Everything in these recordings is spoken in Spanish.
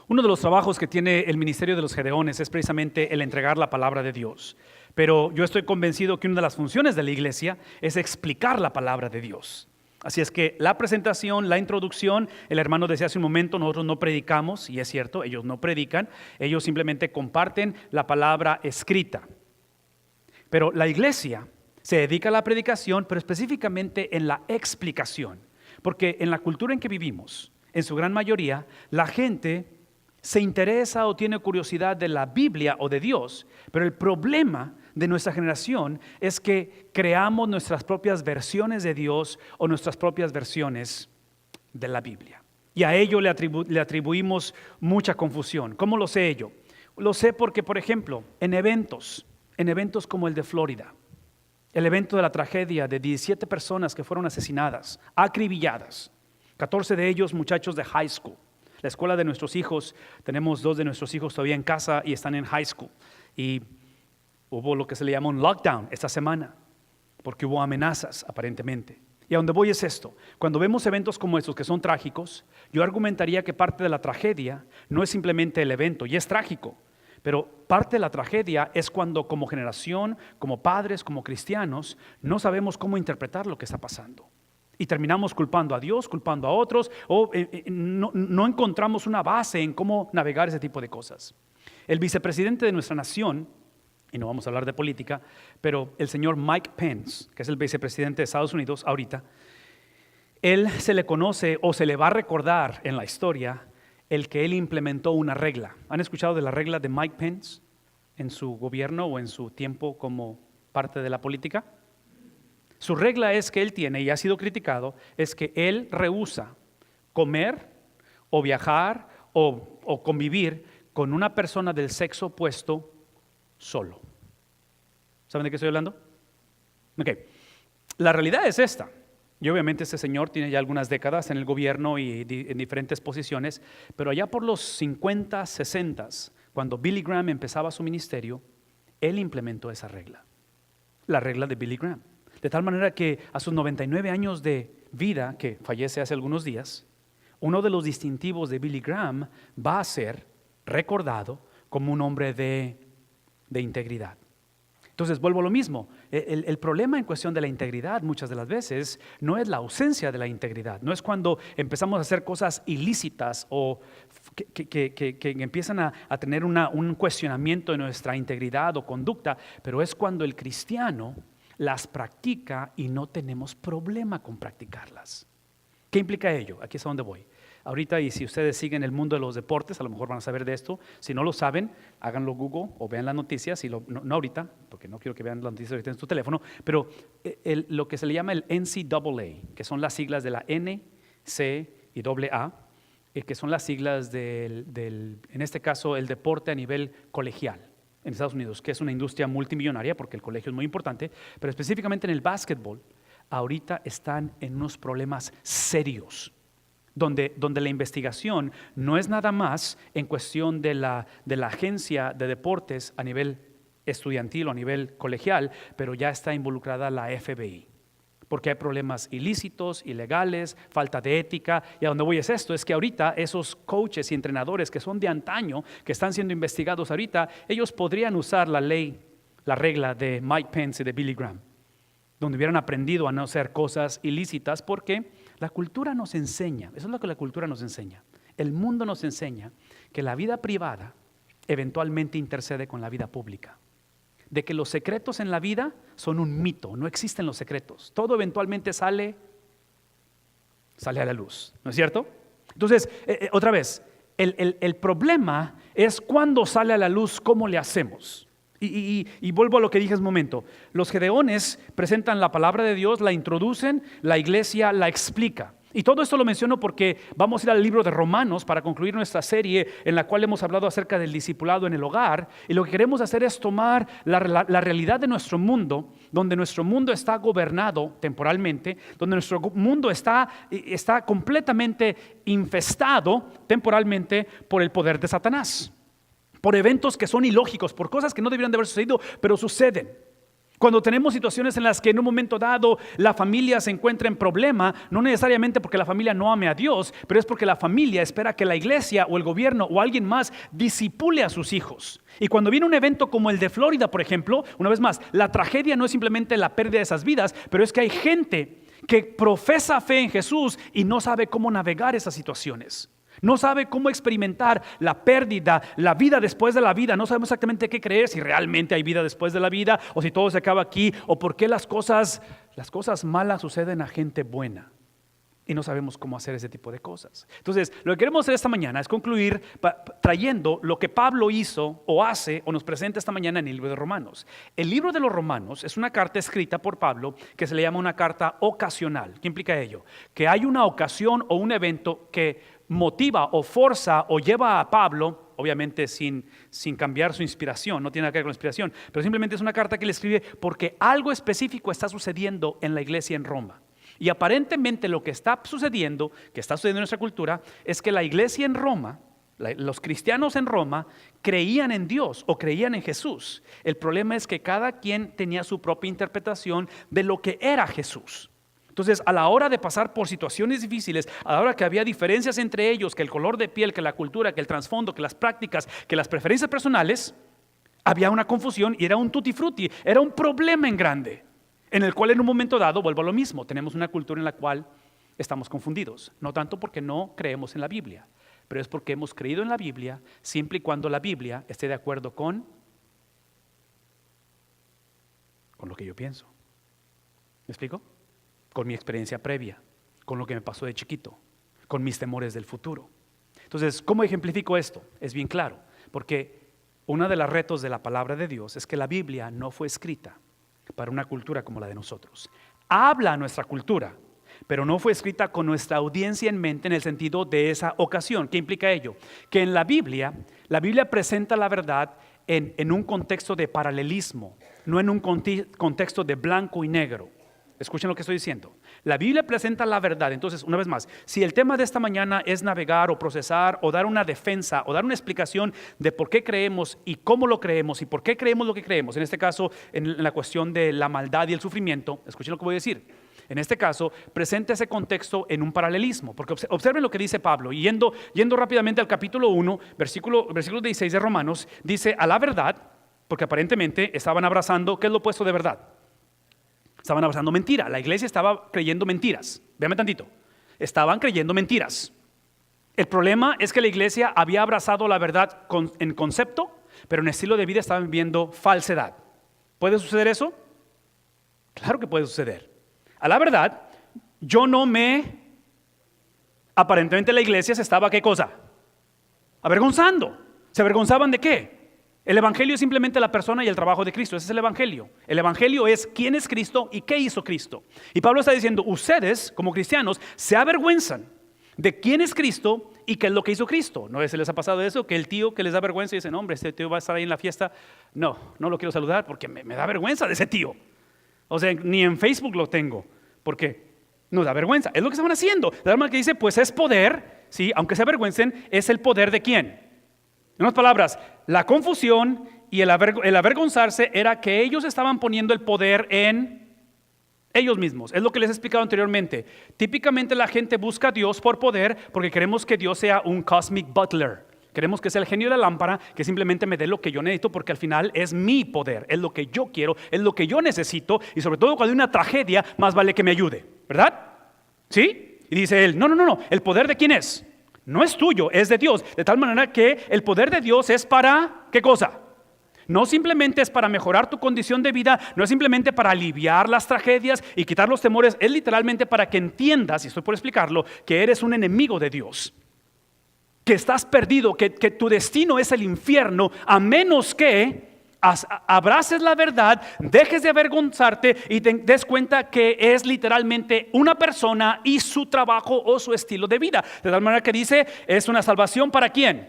Uno de los trabajos que tiene el ministerio de los Gedeones es precisamente el entregar la palabra de Dios. Pero yo estoy convencido que una de las funciones de la iglesia es explicar la palabra de Dios. Así es que la presentación, la introducción, el hermano decía hace un momento, nosotros no predicamos, y es cierto, ellos no predican, ellos simplemente comparten la palabra escrita. Pero la iglesia se dedica a la predicación, pero específicamente en la explicación. Porque en la cultura en que vivimos, en su gran mayoría, la gente se interesa o tiene curiosidad de la Biblia o de Dios, pero el problema de nuestra generación es que creamos nuestras propias versiones de Dios o nuestras propias versiones de la Biblia. Y a ello le atribuimos mucha confusión. ¿Cómo lo sé yo? Lo sé porque, por ejemplo, en eventos como el de Florida, el evento de la tragedia de 17 personas que fueron asesinadas, acribilladas, 14 de ellos muchachos de high school. La escuela de nuestros hijos, tenemos 2 de nuestros hijos todavía en casa y están en high school. Y hubo lo que se le llama un lockdown esta semana, porque hubo amenazas aparentemente. Y a donde voy es esto: cuando vemos eventos como estos que son trágicos, yo argumentaría que parte de la tragedia no es simplemente el evento, y es trágico, pero parte de la tragedia es cuando como generación, como padres, como cristianos, no sabemos cómo interpretar lo que está pasando. Y terminamos culpando a Dios, culpando a otros, o no encontramos una base en cómo navegar ese tipo de cosas. El vicepresidente de nuestra nación, y no vamos a hablar de política, pero el señor Mike Pence, que es el vicepresidente de Estados Unidos ahorita, él se le conoce o se le va a recordar en la historia el que él implementó una regla. ¿Han escuchado de la regla de Mike Pence en su gobierno o en su tiempo como parte de la política? Su regla es que él tiene, y ha sido criticado, es que él rehúsa comer o viajar o convivir con una persona del sexo opuesto solo. ¿Saben de qué estoy hablando? Ok, la realidad es esta. Y obviamente este señor tiene ya algunas décadas en el gobierno y en diferentes posiciones, pero allá por los 50, 60, cuando Billy Graham empezaba su ministerio, él implementó esa regla, la regla de Billy Graham. De tal manera que a sus 99 años de vida, que fallece hace algunos días, uno de los distintivos de Billy Graham va a ser recordado como un hombre de integridad. Entonces vuelvo a lo mismo, el problema en cuestión de la integridad muchas de las veces no es la ausencia de la integridad, no es cuando empezamos a hacer cosas ilícitas o que empiezan a tener un cuestionamiento de nuestra integridad o conducta, pero es cuando el cristiano las practica y no tenemos problema con practicarlas. ¿Qué implica ello? Aquí es a donde voy. Ahorita, y si ustedes siguen el mundo de los deportes, a lo mejor van a saber de esto. Si no lo saben, háganlo Google o vean las noticias. No ahorita, porque no quiero que vean las noticias ahorita en su teléfono, pero lo que se le llama el NCAA, que son las siglas de la N, C y AA, que son las siglas en este caso, el deporte a nivel colegial en Estados Unidos, que es una industria multimillonaria porque el colegio es muy importante, pero específicamente en el básquetbol, ahorita están en unos problemas serios, donde la investigación no es nada más en cuestión de la agencia de deportes a nivel estudiantil o a nivel colegial, pero ya está involucrada la FBI. Porque hay problemas ilícitos, ilegales, falta de ética. Y a donde voy es esto, es que ahorita esos coaches y entrenadores que son de antaño, que están siendo investigados ahorita, ellos podrían usar la ley, la regla de Mike Pence y de Billy Graham, donde hubieran aprendido a no hacer cosas ilícitas, porque la cultura nos enseña, eso es lo que la cultura nos enseña. El mundo nos enseña que la vida privada eventualmente intercede con la vida pública. De que los secretos en la vida son un mito, no existen los secretos. Todo eventualmente sale a la luz, ¿no es cierto? Entonces, otra vez, el problema es cuando sale a la luz, ¿cómo le hacemos? Y vuelvo a lo que dije hace un momento. Los gedeones presentan la palabra de Dios, la introducen, la iglesia la explica. Y todo esto lo menciono porque vamos a ir al libro de Romanos para concluir nuestra serie en la cual hemos hablado acerca del discipulado en el hogar. Y lo que queremos hacer es tomar la realidad de nuestro mundo, donde nuestro mundo está gobernado temporalmente, donde nuestro mundo está completamente infestado temporalmente por el poder de Satanás, por eventos que son ilógicos, por cosas que no deberían de haber sucedido, pero suceden. Cuando tenemos situaciones en las que en un momento dado la familia se encuentra en problema, no necesariamente porque la familia no ame a Dios, pero es porque la familia espera que la iglesia o el gobierno o alguien más disipule a sus hijos. Y cuando viene un evento como el de Florida, por ejemplo, una vez más, la tragedia no es simplemente la pérdida de esas vidas, pero es que hay gente que profesa fe en Jesús y no sabe cómo navegar esas situaciones. No sabe cómo experimentar la pérdida, la vida después de la vida. No sabemos exactamente qué creer, si realmente hay vida después de la vida o si todo se acaba aquí, o por qué las cosas malas suceden a gente buena. Y no sabemos cómo hacer ese tipo de cosas. Entonces, lo que queremos hacer esta mañana es concluir trayendo lo que Pablo hizo o hace o nos presenta esta mañana en el libro de Romanos. El libro de los Romanos es una carta escrita por Pablo que se le llama una carta ocasional. ¿Qué implica ello? Que hay una ocasión o un evento que motiva o forza o lleva a Pablo, obviamente sin cambiar su inspiración, no tiene nada que ver con la inspiración, pero simplemente es una carta que le escribe porque algo específico está sucediendo en la iglesia en Roma. Y aparentemente lo que está sucediendo en nuestra cultura, es que la iglesia en Roma, los cristianos en Roma, creían en Dios o creían en Jesús. El problema es que cada quien tenía su propia interpretación de lo que era Jesús. Entonces, a la hora de pasar por situaciones difíciles, a la hora que había diferencias entre ellos, que el color de piel, que la cultura, que el trasfondo, que las prácticas, que las preferencias personales, había una confusión y era un tutti frutti, era un problema en grande. En el cual en un momento dado, vuelvo a lo mismo, tenemos una cultura en la cual estamos confundidos. No tanto porque no creemos en la Biblia, pero es porque hemos creído en la Biblia siempre y cuando la Biblia esté de acuerdo con lo que yo pienso. ¿Me explico? Con mi experiencia previa, con lo que me pasó de chiquito, con mis temores del futuro. Entonces, ¿cómo ejemplifico esto? Es bien claro, porque uno de los retos de la palabra de Dios es que la Biblia no fue escrita para una cultura como la de nosotros. Habla a nuestra cultura, pero no fue escrita con nuestra audiencia en mente en el sentido de esa ocasión. ¿Qué implica ello? Que en la Biblia presenta la verdad en un contexto de paralelismo, no en un contexto de blanco y negro. Escuchen lo que estoy diciendo. La Biblia presenta la verdad. Entonces, una vez más, si el tema de esta mañana es navegar o procesar o dar una defensa o dar una explicación de por qué creemos y cómo lo creemos y por qué creemos lo que creemos, en este caso en la cuestión de la maldad y el sufrimiento, escuchen lo que voy a decir. En este caso, presenta ese contexto en un paralelismo, porque observen lo que dice Pablo, y yendo rápidamente al capítulo 1, versículo 16 de Romanos, dice a la verdad, porque aparentemente estaban abrazando, ¿qué es lo opuesto de verdad? Estaban abrazando mentira. La iglesia estaba creyendo mentiras. Véame tantito. Estaban creyendo mentiras. El problema es que la iglesia había abrazado la verdad en concepto, pero en estilo de vida estaban viviendo falsedad. ¿Puede suceder eso? Claro que puede suceder. A la verdad, aparentemente la iglesia se estaba, ¿qué cosa? Avergonzando. ¿Se avergonzaban de qué? El evangelio es simplemente la persona y el trabajo de Cristo. Ese es el evangelio. El evangelio es quién es Cristo y qué hizo Cristo. Y Pablo está diciendo, ustedes como cristianos se avergüenzan de quién es Cristo y qué es lo que hizo Cristo. ¿No se les ha pasado eso? Que el tío que les da vergüenza y dice, no hombre, este tío va a estar ahí en la fiesta. No lo quiero saludar porque me da vergüenza de ese tío. O sea, ni en Facebook lo tengo porque nos da vergüenza. Es lo que estaban haciendo. De la manera que dice, pues es poder, ¿sí? Aunque se avergüencen, es el poder de quién. En otras palabras, la confusión y el avergonzarse era que ellos estaban poniendo el poder en ellos mismos. Es lo que les he explicado anteriormente. Típicamente la gente busca a Dios por poder porque queremos que Dios sea un cosmic butler. Queremos que sea el genio de la lámpara que simplemente me dé lo que yo necesito porque al final es mi poder, es lo que yo quiero, es lo que yo necesito y sobre todo cuando hay una tragedia más vale que me ayude, ¿verdad? ¿Sí? Y dice él, no, ¿el poder de quién es? No es tuyo, es de Dios. De tal manera que el poder de Dios es para, ¿qué cosa? No simplemente es para mejorar tu condición de vida, no es simplemente para aliviar las tragedias y quitar los temores, es literalmente para que entiendas, y estoy por explicarlo, que eres un enemigo de Dios. Que estás perdido, que tu destino es el infierno, a menos que abraces la verdad, dejes de avergonzarte y te des cuenta que es literalmente una persona y su trabajo o su estilo de vida. De tal manera que dice, es una salvación ¿para quién?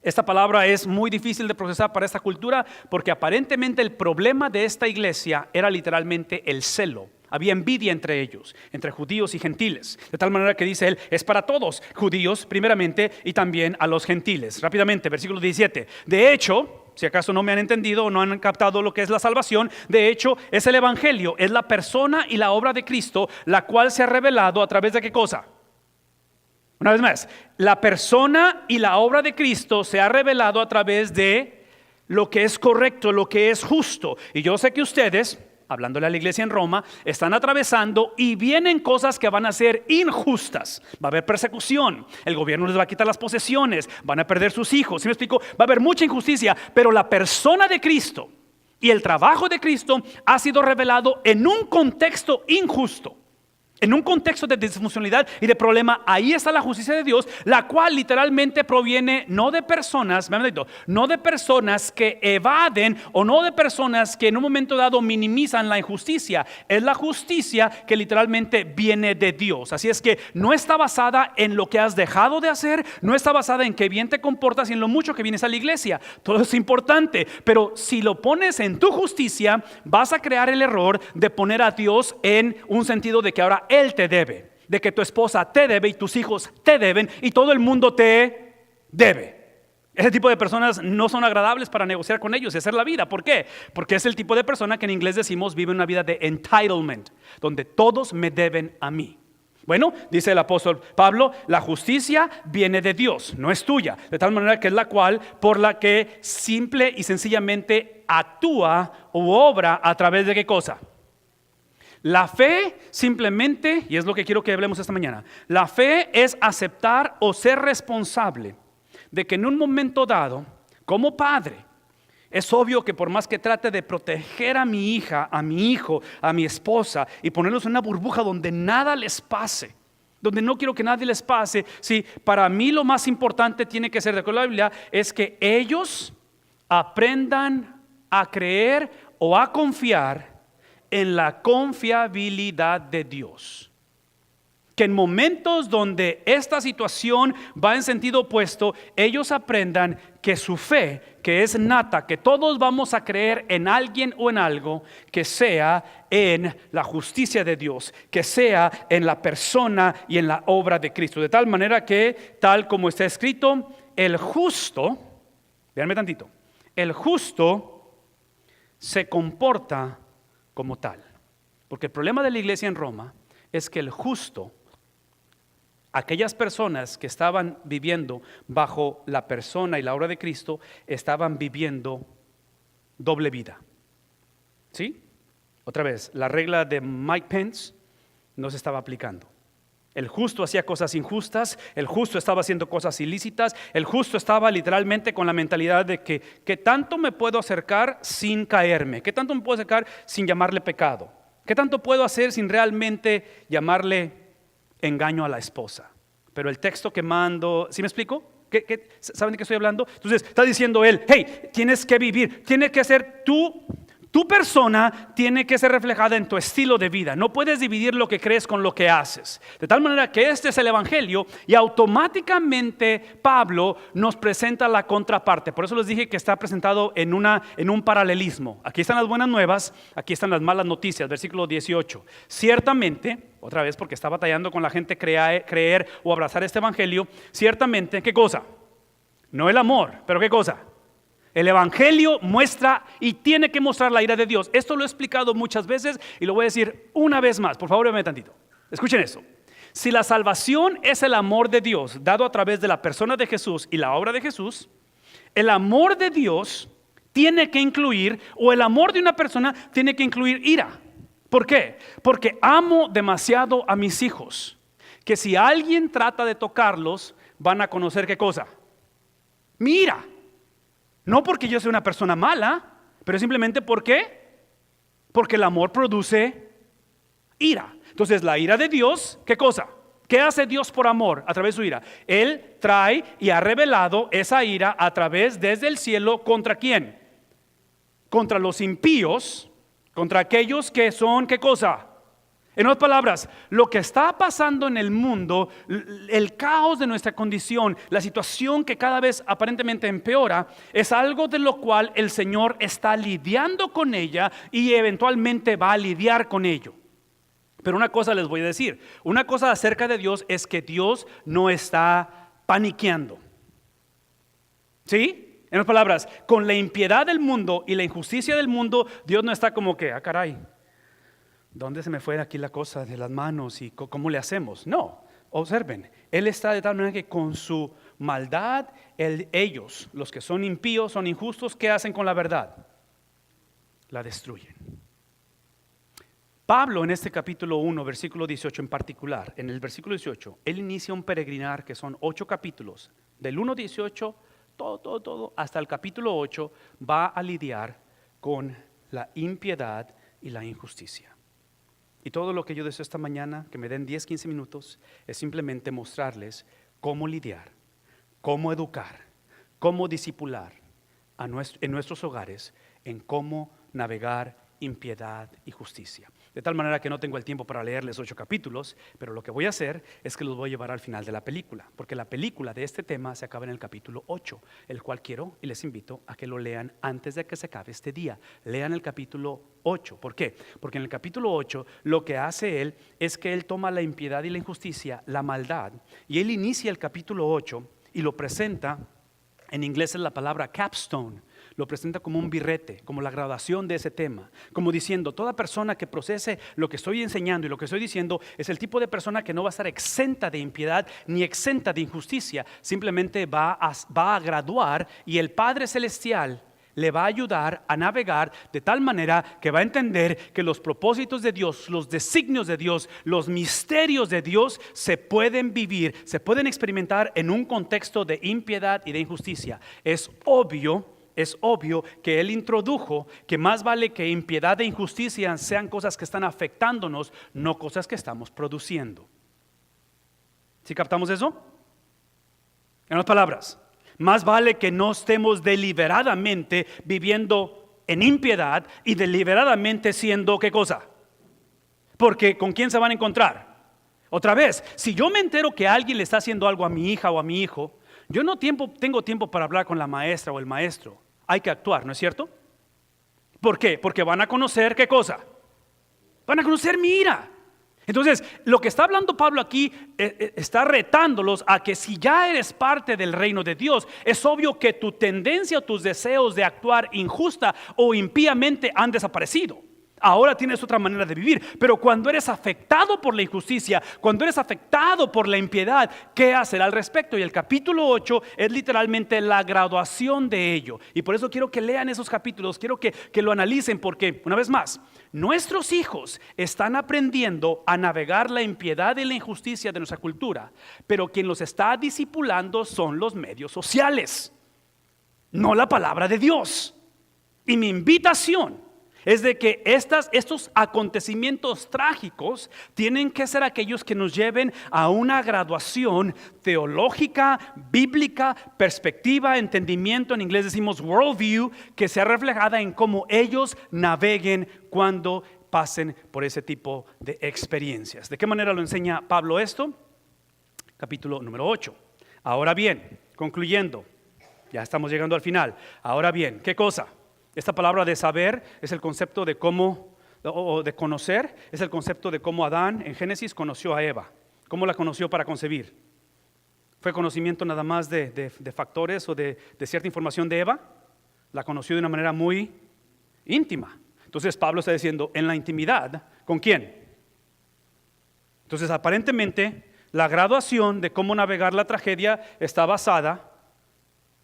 Esta palabra es muy difícil de procesar para esta cultura porque aparentemente el problema de esta iglesia era literalmente el celo. Había envidia entre ellos, entre judíos y gentiles. De tal manera que dice él, es para todos, judíos primeramente y también a los gentiles. Rápidamente, versículo 17. De hecho, si acaso no me han entendido o no han captado lo que es la salvación, de hecho es el evangelio, es la persona y la obra de Cristo, la cual se ha revelado a través de ¿qué cosa? Una vez más, la persona y la obra de Cristo se ha revelado a través de lo que es correcto, lo que es justo. Y yo sé que ustedes, hablándole a la iglesia en Roma, están atravesando y vienen cosas que van a ser injustas. Va a haber persecución, el gobierno les va a quitar las posesiones, van a perder sus hijos. ¿Sí me explico? Va a haber mucha injusticia, pero la persona de Cristo y el trabajo de Cristo ha sido revelado en un contexto injusto. En un contexto de disfuncionalidad y de problema, ahí está la justicia de Dios, la cual literalmente proviene no de personas, no de personas que evaden o no de personas que en un momento dado minimizan la injusticia. Es la justicia que literalmente viene de Dios. Así es que no está basada en lo que has dejado de hacer, no está basada en qué bien te comportas y en lo mucho que vienes a la iglesia. Todo es importante, pero si lo pones en tu justicia, vas a crear el error de poner a Dios en un sentido de que ahora Él te debe, de que tu esposa te debe y tus hijos te deben y todo el mundo te debe. Ese tipo de personas no son agradables para negociar con ellos y hacer la vida. ¿Por qué? Porque es el tipo de persona que en inglés decimos vive una vida de entitlement, donde todos me deben a mí. Bueno, dice el apóstol Pablo, la justicia viene de Dios, no es tuya, de tal manera que es la cual por la que simple y sencillamente actúa u obra a través de ¿qué cosa? La fe simplemente, y es lo que quiero que hablemos esta mañana, la fe es aceptar o ser responsable de que en un momento dado, como padre, es obvio que por más que trate de proteger a mi hija, a mi hijo, a mi esposa y ponerlos en una burbuja donde nada les pase, donde no quiero que nadie les pase, sí, para mí lo más importante tiene que ser, de acuerdo a la Biblia, es que ellos aprendan a creer o a confiar en la confiabilidad de Dios. Que en momentos donde esta situación va en sentido opuesto, ellos aprendan que su fe, que es nata, que todos vamos a creer en alguien o en algo, que sea en la justicia de Dios, que sea en la persona y en la obra de Cristo. De tal manera que, tal como está escrito, el justo, véanme tantito, el justo se comporta como tal. Porque el problema de la iglesia en Roma es que el justo, aquellas personas que estaban viviendo bajo la persona y la obra de Cristo, estaban viviendo doble vida. ¿Sí? Otra vez, la regla de Mike Pence no se estaba aplicando. El justo hacía cosas injustas, el justo estaba haciendo cosas ilícitas, el justo estaba literalmente con la mentalidad de que ¿qué tanto me puedo acercar sin caerme? ¿Qué tanto me puedo acercar sin llamarle pecado? ¿Qué tanto puedo hacer sin realmente llamarle engaño a la esposa? Pero el texto que mando, ¿sí me explico? ¿Saben de qué estoy hablando? Entonces está diciendo él, hey, tienes que vivir, tienes que ser tu persona tiene que ser reflejada en tu estilo de vida. No puedes dividir lo que crees con lo que haces. De tal manera que este es el evangelio y automáticamente Pablo nos presenta la contraparte. Por eso les dije que está presentado en un paralelismo. Aquí están las buenas nuevas, aquí están las malas noticias, versículo 18. Ciertamente, otra vez porque está batallando con la gente creer o abrazar este evangelio, ciertamente, ¿qué cosa? No el amor, pero ¿qué cosa? El evangelio muestra y tiene que mostrar la ira de Dios. Esto lo he explicado muchas veces y lo voy a decir una vez más. Por favor, véanme tantito. Escuchen esto. Si la salvación es el amor de Dios dado a través de la persona de Jesús y la obra de Jesús, el amor de Dios tiene que incluir, o el amor de una persona tiene que incluir ira. ¿Por qué? Porque amo demasiado a mis hijos, que si alguien trata de tocarlos, van a conocer ¿qué cosa? Mi ira. No porque yo sea una persona mala, pero simplemente porque el amor produce ira. Entonces la ira de Dios, ¿qué cosa? ¿Qué hace Dios por amor a través de su ira? Él trae y ha revelado esa ira a través desde el cielo. ¿Contra quién? Contra los impíos, contra aquellos que son ¿qué cosa? En otras palabras, lo que está pasando en el mundo, el caos de nuestra condición, la situación que cada vez aparentemente empeora, es algo de lo cual el Señor está lidiando con ella y eventualmente va a lidiar con ello. Pero una cosa les voy a decir, una cosa acerca de Dios es que Dios no está paniqueando. ¿Sí? En otras palabras, con la impiedad del mundo y la injusticia del mundo, Dios no está como que, caray, ¿dónde se me fue aquí la cosa de las manos y cómo le hacemos? No, observen, Él está de tal manera que con su maldad, ellos, los que son impíos, son injustos, ¿qué hacen con la verdad? La destruyen. Pablo en este capítulo 1, versículo 18 en particular, en el versículo 18, él inicia un peregrinar que son 8 capítulos, del 1:18, todo, hasta el capítulo 8, va a lidiar con la impiedad y la injusticia. Y todo lo que yo deseo esta mañana, que me den 10, 15 minutos, es simplemente mostrarles cómo lidiar, cómo educar, cómo discipular en nuestros hogares, en cómo navegar impiedad y justicia. De tal manera que no tengo el tiempo para leerles 8 capítulos, pero lo que voy a hacer es que los voy a llevar al final de la película, porque la película de este tema se acaba en el capítulo 8, el cual quiero y les invito a que lo lean antes de que se acabe este día. Lean el capítulo 8. ¿Por qué? Porque en el capítulo 8 lo que hace él es que él toma la impiedad y la injusticia, la maldad, y él inicia el capítulo 8 y lo presenta, en inglés es la palabra capstone, lo presenta como un birrete, como la graduación de ese tema, como diciendo, toda persona que procese lo que estoy enseñando y lo que estoy diciendo es el tipo de persona que no va a estar exenta de impiedad ni exenta de injusticia, simplemente va a graduar, y el Padre Celestial le va a ayudar a navegar de tal manera que va a entender que los propósitos de Dios, los designios de Dios, los misterios de Dios se pueden vivir, se pueden experimentar en un contexto de impiedad y de injusticia. Es obvio que Él introdujo que más vale que impiedad e injusticia sean cosas que están afectándonos, no cosas que estamos produciendo. ¿Sí captamos eso? En otras palabras, más vale que no estemos deliberadamente viviendo en impiedad y deliberadamente siendo ¿qué cosa? Porque ¿con quién se van a encontrar? Otra vez, si yo me entero que alguien le está haciendo algo a mi hija o a mi hijo, yo no tengo tiempo para hablar con la maestra o el maestro. Hay que actuar, ¿no es cierto? ¿Por qué? Porque van a conocer ¿qué cosa? Van a conocer mi ira. Entonces, lo que está hablando Pablo aquí está retándolos a que si ya eres parte del reino de Dios, es obvio que tu tendencia o tus deseos de actuar injusta o impíamente han desaparecido. Ahora tienes otra manera de vivir, pero cuando eres afectado por la injusticia, cuando eres afectado por la impiedad, ¿qué hacer al respecto? Y el capítulo 8 es literalmente la graduación de ello. Y por eso quiero que lean esos capítulos, quiero que lo analicen, porque una vez más, nuestros hijos están aprendiendo a navegar la impiedad y la injusticia de nuestra cultura, pero quien los está discipulando son los medios sociales, no la palabra de Dios. Y mi invitación es de que estos acontecimientos trágicos tienen que ser aquellos que nos lleven a una graduación teológica, bíblica, perspectiva, entendimiento, en inglés decimos worldview, que sea reflejada en cómo ellos naveguen cuando pasen por ese tipo de experiencias. ¿De qué manera lo enseña Pablo esto? Capítulo número 8. Ahora bien, concluyendo, ya estamos llegando al final. Ahora bien, ¿qué cosa? Esta palabra de saber es el concepto de cómo, o de conocer, es el concepto de cómo Adán en Génesis conoció a Eva. ¿Cómo la conoció para concebir? ¿Fue conocimiento nada más de factores o de cierta información de Eva? La conoció de una manera muy íntima. Entonces Pablo está diciendo, en la intimidad, ¿con quién? Entonces aparentemente la graduación de cómo navegar la tragedia está basada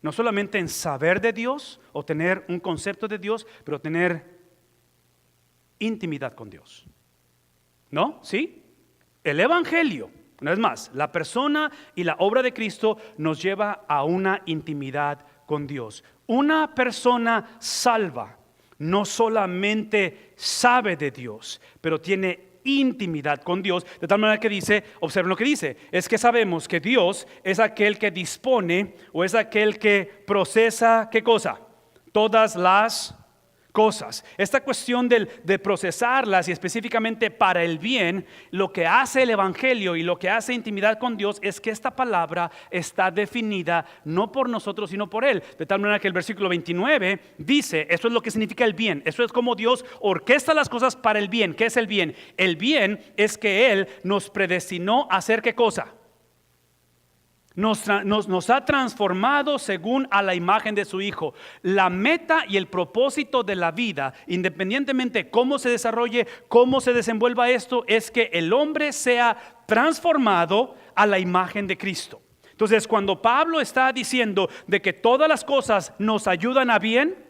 no solamente en saber de Dios o tener un concepto de Dios, pero tener intimidad con Dios. ¿No? ¿Sí? El Evangelio, una vez más, la persona y la obra de Cristo nos lleva a una intimidad con Dios. Una persona salva no solamente sabe de Dios, pero tiene intimidad con Dios, de tal manera que dice, observen lo que dice, es que sabemos que Dios es aquel que dispone o es aquel que procesa, ¿qué cosa? Todas las cosas. Esta cuestión de procesarlas y específicamente para el bien, lo que hace el Evangelio y lo que hace intimidad con Dios es que esta palabra está definida no por nosotros sino por Él, de tal manera que el versículo 29 dice, esto es lo que significa el bien, esto es como Dios orquesta las cosas para el bien. ¿Qué es el bien? El bien es que Él nos predestinó a hacer ¿qué cosa? nos ha transformado según a la imagen de su Hijo. La meta y el propósito de la vida, independientemente cómo se desarrolle, cómo se desenvuelva esto, es que el hombre sea transformado a la imagen de Cristo. Entonces, cuando Pablo está diciendo de que todas las cosas nos ayudan a bien,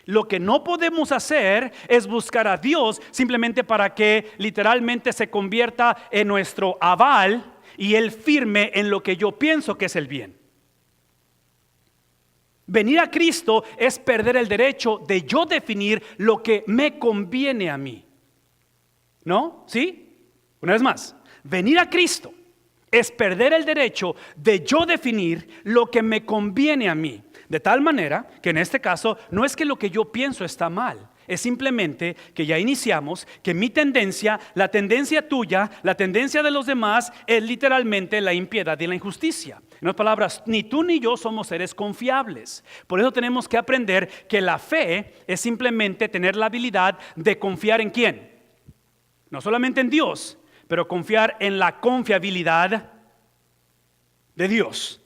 lo que no podemos hacer es buscar a Dios simplemente para que literalmente se convierta en nuestro aval y Él firme en lo que yo pienso que es el bien. Venir a Cristo es perder el derecho de yo definir lo que me conviene a mí. ¿No? ¿Sí? Una vez más, venir a Cristo es perder el derecho de yo definir lo que me conviene a mí. De tal manera que en este caso no es que lo que yo pienso está mal. Es simplemente que ya iniciamos que mi tendencia, la tendencia tuya, la tendencia de los demás es literalmente la impiedad y la injusticia. En otras palabras, ni tú ni yo somos seres confiables. Por eso tenemos que aprender que la fe es simplemente tener la habilidad de confiar en ¿quién? No solamente en Dios, pero confiar en la confiabilidad de Dios.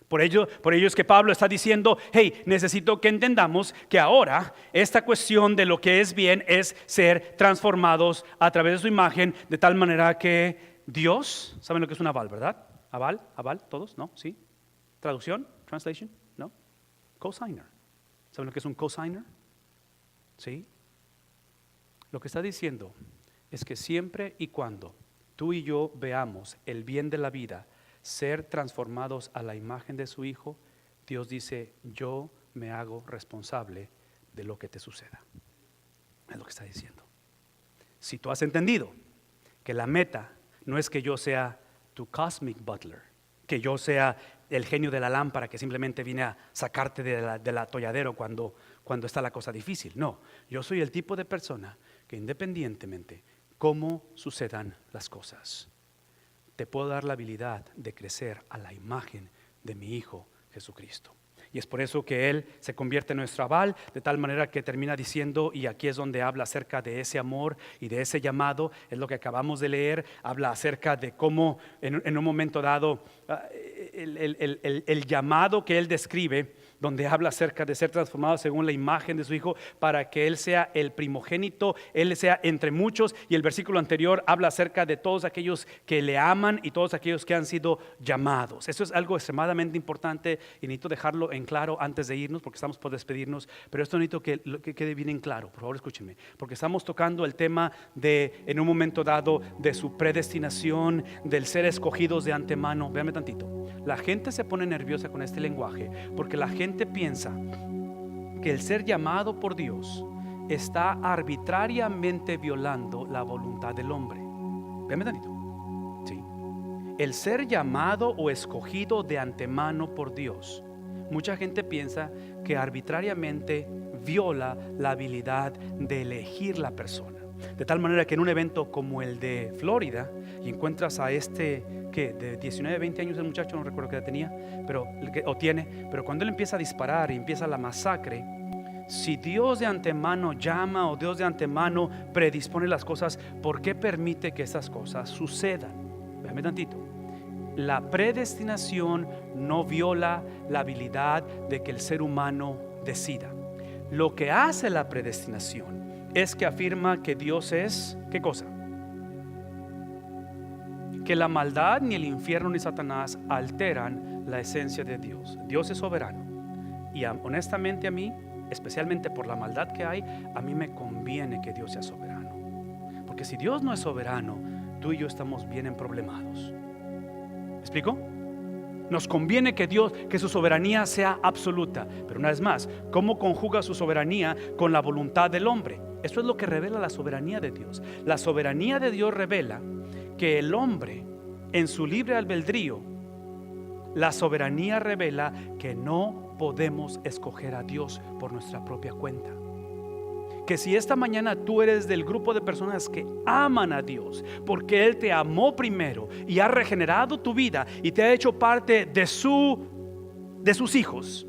Por ello es que Pablo está diciendo, hey, necesito que entendamos que ahora esta cuestión de lo que es bien es ser transformados a través de su imagen, de tal manera que Dios, ¿saben lo que es un aval, verdad? Aval, todos, ¿no? ¿Sí? Traducción, translation, ¿no? Cosigner. ¿Saben lo que es un cosigner? ¿Sí? Lo que está diciendo es que siempre y cuando tú y yo veamos el bien de la vida, ser transformados a la imagen de su Hijo, Dios dice, yo me hago responsable de lo que te suceda. Es lo que está diciendo. Si tú has entendido que la meta no es que yo sea tu cosmic butler, que yo sea el genio de la lámpara que simplemente viene a sacarte del atolladero cuando está la cosa difícil. No, yo soy el tipo de persona que independientemente cómo sucedan las cosas, te puedo dar la habilidad de crecer a la imagen de mi Hijo Jesucristo. Y es por eso que Él se convierte en nuestro aval, de tal manera que termina diciendo, y aquí es donde habla acerca de ese amor y de ese llamado, es lo que acabamos de leer, habla acerca de cómo en un momento dado el llamado que Él describe, donde habla acerca de ser transformado según la imagen de su Hijo, para que Él sea el primogénito, Él sea entre muchos. Y el versículo anterior habla acerca de todos aquellos que le aman y todos aquellos que han sido llamados. Eso es algo extremadamente importante y necesito dejarlo en claro antes de irnos, porque estamos por despedirnos. Pero esto necesito que quede bien en claro. Por favor, escúchenme, porque estamos tocando el tema de, en un momento dado, de su predestinación, del ser escogidos de antemano. Véanme tantito. La gente se pone nerviosa con este lenguaje porque la gente piensa que el ser llamado por Dios está arbitrariamente violando la voluntad del hombre. Véanme tantito. Sí. El ser llamado o escogido de antemano por Dios, mucha gente piensa que arbitrariamente viola la habilidad de elegir la persona. De tal manera que en un evento como el de Florida, y encuentras a que de 19, 20 años el muchacho, no recuerdo qué edad tenía, pero cuando él empieza a disparar y empieza la masacre, si Dios de antemano llama o Dios de antemano predispone las cosas, ¿por qué permite que esas cosas sucedan? Déjame tantito. La predestinación no viola la habilidad de que el ser humano decida. Lo que hace la predestinación es que afirma que Dios es, ¿qué cosa? Que la maldad, ni el infierno, ni Satanás alteran la esencia de Dios. Dios es soberano. Y honestamente a mí, especialmente por la maldad que hay, a mí me conviene que Dios sea soberano. Porque si Dios no es soberano, tú y yo estamos bien emproblemados. ¿Me explico? Nos conviene que su soberanía sea absoluta. Pero una vez más, ¿cómo conjuga su soberanía con la voluntad del hombre? Eso es lo que revela la soberanía de Dios. La soberanía de Dios revela que el hombre, en su libre albedrío, la soberanía revela que no podemos escoger a Dios por nuestra propia cuenta. Que si esta mañana tú eres del grupo de personas que aman a Dios porque Él te amó primero y ha regenerado tu vida y te ha hecho parte de sus hijos,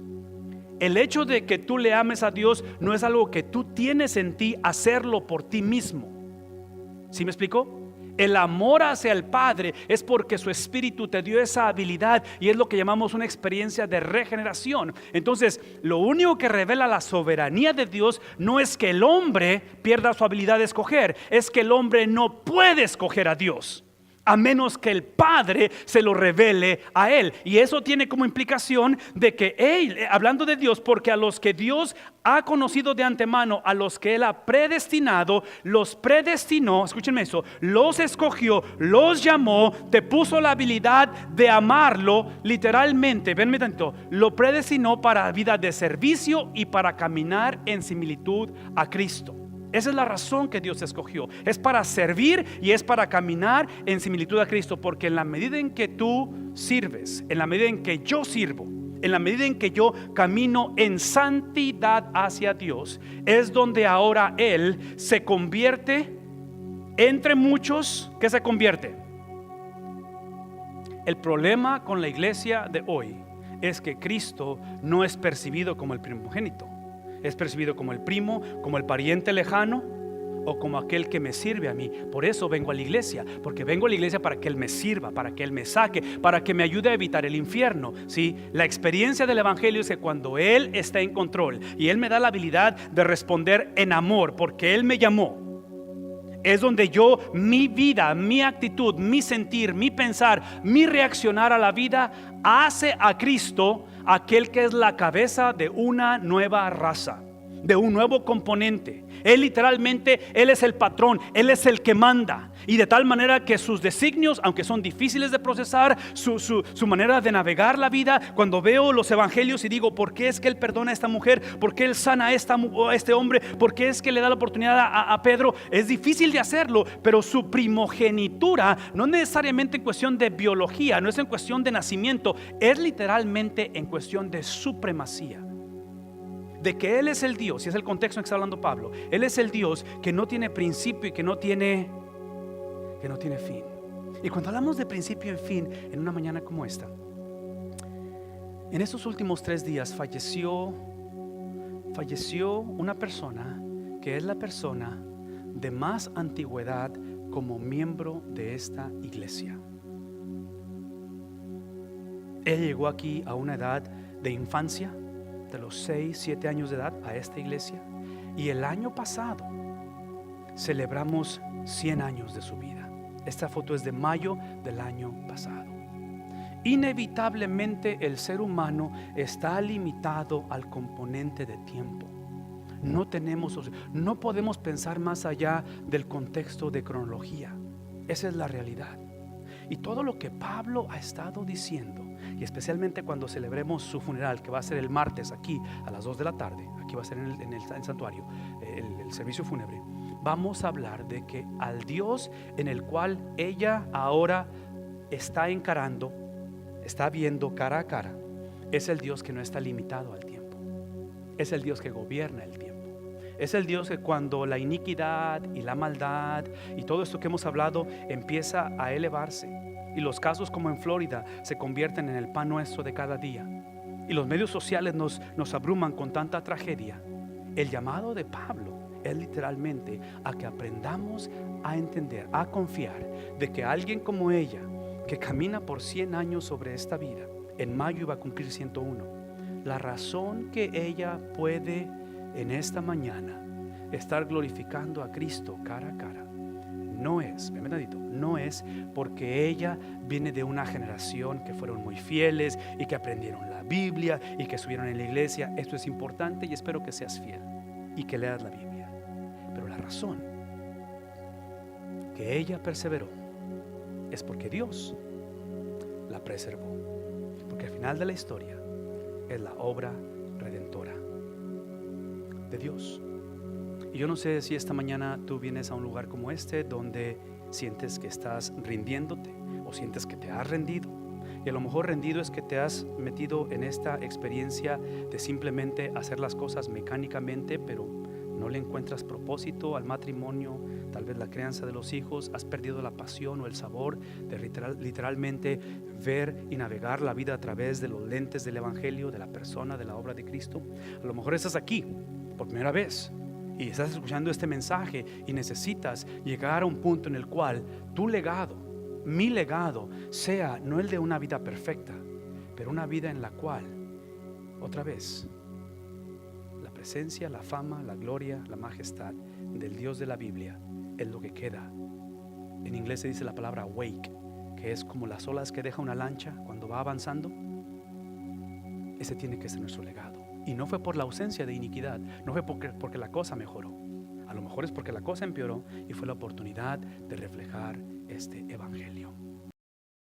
el hecho de que tú le ames a Dios no es algo que tú tienes en ti hacerlo por ti mismo. ¿Sí me explico? El amor hacia el Padre es porque su Espíritu te dio esa habilidad y es lo que llamamos una experiencia de regeneración. Entonces, lo único que revela la soberanía de Dios no es que el hombre pierda su habilidad de escoger, es que el hombre no puede escoger a Dios a menos que el Padre se lo revele a él. Y eso tiene como implicación de que él, hablando de Dios, porque a los que Dios ha conocido de antemano, a los que él ha predestinado, los predestinó, escúchenme eso, los escogió, los llamó, te puso la habilidad de amarlo, literalmente, venme tanto, lo predestinó para vida de servicio y para caminar en similitud a Cristo. Esa es la razón que Dios escogió. Es para servir y es para caminar en similitud a Cristo. Porque en la medida en que tú sirves, en la medida en que yo sirvo, en la medida en que yo camino en santidad hacia Dios, es donde ahora Él se convierte entre muchos. ¿Qué se convierte? El problema con la iglesia de hoy es que Cristo no es percibido como el primogénito. Es percibido como el primo, como el pariente lejano o como aquel que me sirve a mí. Por eso vengo a la iglesia, porque vengo a la iglesia para que Él me sirva, para que Él me saque, para que me ayude a evitar el infierno. ¿Sí? La experiencia del evangelio es que cuando Él está en control y Él me da la habilidad de responder en amor, porque Él me llamó, es donde yo, mi vida, mi actitud, mi sentir, mi pensar, mi reaccionar a la vida hace a Cristo aquel que es la cabeza de una nueva raza, de un nuevo componente. Él literalmente, Él es el patrón, Él es el que manda. Y de tal manera que sus designios, aunque son difíciles de procesar, su manera de navegar la vida, cuando veo los evangelios y digo, ¿por qué es que Él perdona a esta mujer? ¿Por qué Él sana a este hombre? ¿Por qué es que le da la oportunidad a Pedro? Es difícil de hacerlo, pero su primogenitura no necesariamente en cuestión de biología, no es en cuestión de nacimiento, es literalmente en cuestión de supremacía. De que Él es el Dios, y es el contexto en que está hablando Pablo. Él es el Dios que no tiene principio y que no tiene fin. Y cuando hablamos de principio y fin en una mañana como esta, en estos últimos 3 días falleció una persona que es la persona de más antigüedad como miembro de esta iglesia. Él llegó aquí a una edad de infancia, de los 6, 7 años de edad, a esta iglesia, y el año pasado celebramos 100 años de su vida. Esta foto es de mayo del año pasado. Inevitablemente el ser humano está limitado al componente de tiempo. No podemos pensar más allá del contexto de cronología. Esa es la realidad. Y todo lo que Pablo ha estado diciendo, y especialmente cuando celebremos su funeral, que va a ser el martes aquí a las 2 de la tarde, aquí va a ser en el santuario, el servicio fúnebre, vamos a hablar de que al Dios en el cual ella ahora está encarando, está viendo cara a cara, es el Dios que no está limitado al tiempo. Es el Dios que gobierna el tiempo. Es el Dios que cuando la iniquidad y la maldad y todo esto que hemos hablado empieza a elevarse, y los casos como en Florida se convierten en el pan nuestro de cada día, y los medios sociales nos abruman con tanta tragedia, el llamado de Pablo es literalmente a que aprendamos a entender, a confiar de que alguien como ella, que camina por 100 años sobre esta vida, en mayo iba a cumplir 101, la razón que ella puede en esta mañana estar glorificando a Cristo cara a cara no es porque ella viene de una generación que fueron muy fieles y que aprendieron la Biblia y que estuvieron en la iglesia. Esto es importante y espero que seas fiel y que leas la Biblia. Pero la razón que ella perseveró es porque Dios la preservó, porque al final de la historia es la obra redentora de Dios. Y yo no sé si esta mañana tú vienes a un lugar como este donde sientes que estás rindiéndote o sientes que te has rendido, y a lo mejor rendido es que te has metido en esta experiencia de simplemente hacer las cosas mecánicamente, pero no le encuentras propósito al matrimonio, tal vez la crianza de los hijos, has perdido la pasión o el sabor de literalmente ver y navegar la vida a través de los lentes del evangelio, de la persona, de la obra de Cristo. A lo mejor estás aquí por primera vez y estás escuchando este mensaje y necesitas llegar a un punto en el cual tu legado, mi legado, sea no el de una vida perfecta, pero una vida en la cual, otra vez, la presencia, la fama, la gloria, la majestad del Dios de la Biblia es lo que queda. En inglés se dice la palabra wake, que es como las olas que deja una lancha cuando va avanzando. Ese tiene que ser nuestro legado. Y no fue por la ausencia de iniquidad, no fue porque la cosa mejoró. A lo mejor es porque la cosa empeoró y fue la oportunidad de reflejar este evangelio.